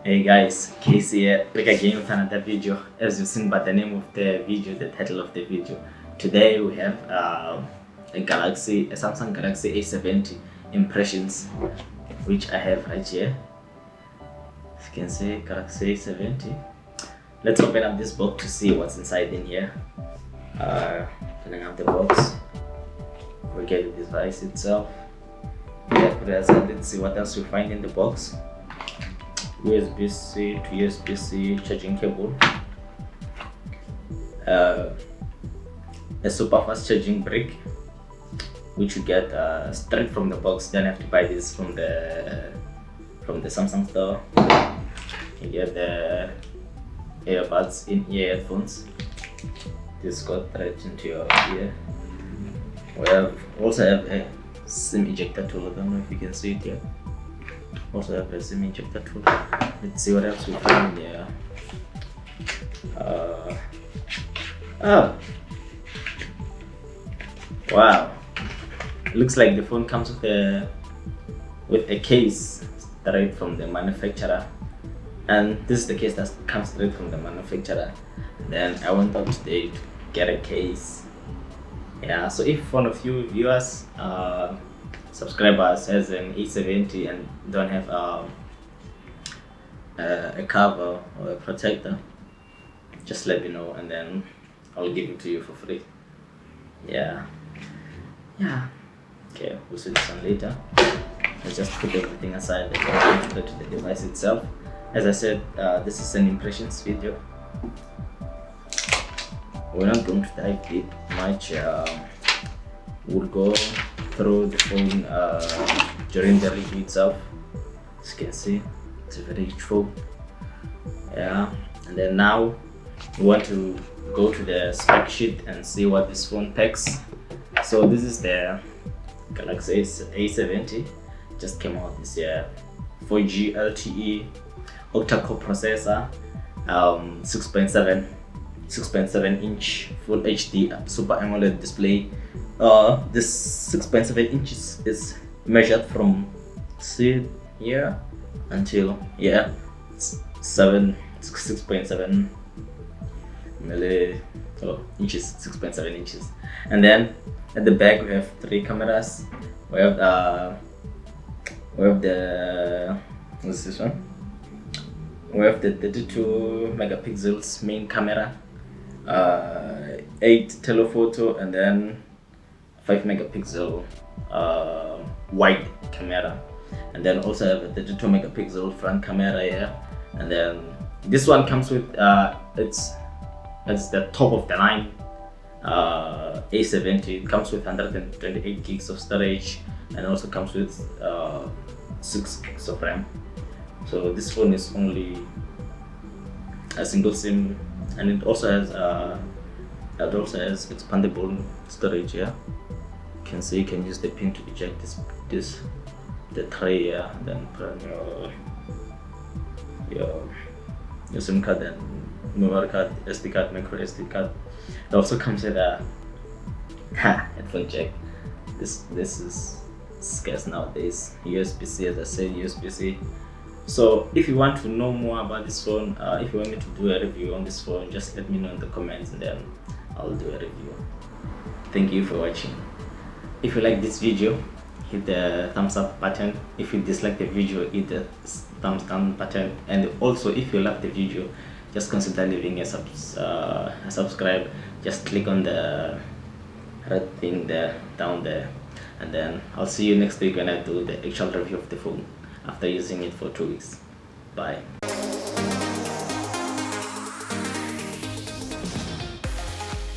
Hey guys, Casey here, back again with another video. As you've seen by the name of the video, the title of the video, today we have a Samsung Galaxy A70 impressions, which I have right here. As you can see, Galaxy A70. Let's open up this box to see what's inside in here. Opening up the box, we get the device itself. Let's see what else we find in the box. USB-C to USB-C charging cable, a super fast charging brick, which you get straight from the box. Don't have to buy this from the Samsung store. You get the earbuds, in-ear headphones. This goes right into your ear. We also have a SIM ejector tool. I don't know if you can see it here. Also have a SIM ejector tool. Let's see what else we find here. Wow! Looks like the phone comes with a case straight from the manufacturer, and this is the case that comes straight from the manufacturer. Then I went out today to get a case. Yeah, so if one of you viewers, subscribers has an A70 and don't have a cover or a protector, just let me know and then I'll give it to you for free. Yeah. Okay, we'll see this one later. Let's just put everything aside and go to the device itself. As I said, this is an impressions video. We're not going to dive deep much. We'll go through the phone during the review itself. As you can see, it's a very huge phone. Yeah, and then now we want to go to the spec sheet and see what this phone packs. So this is the Galaxy A70. Just came out this year. 4G LTE octa-core processor, 6.7 inch Full HD Super Amoled display. This 6.7 inches is measured from here until 6.7 inches, 6.7 inches. And then at the back we have 3 cameras. We have the what's this one? We have the 32 megapixels main camera, 8 telephoto, and then 5 megapixel wide camera, and then also have a 32 megapixel front camera here. And then this one comes with it's the top of the line A70. It comes with 128 gigs of storage and also comes with 6 gigs of RAM. So this phone is only a single SIM, and it also has expandable storage here. You can see you can use the pin to eject the tray here, then put on your SIM card and memory card, SD card, micro SD card. It also comes with a headphone jack. This is scarce nowadays. USB-C, as I said, USB-C. So if you want to know more about this phone, if you want me to do a review on this phone, just let me know in the comments and then I'll do a review. Thank you for watching. If you like this video, hit the thumbs up button. If you dislike the video, hit the thumbs down button. And also, if you love the video, just consider leaving a subscribe. Just click on the red thing there, down there, and then I'll see you next week when I do the actual review of the phone after using it for 2 weeks. Bye.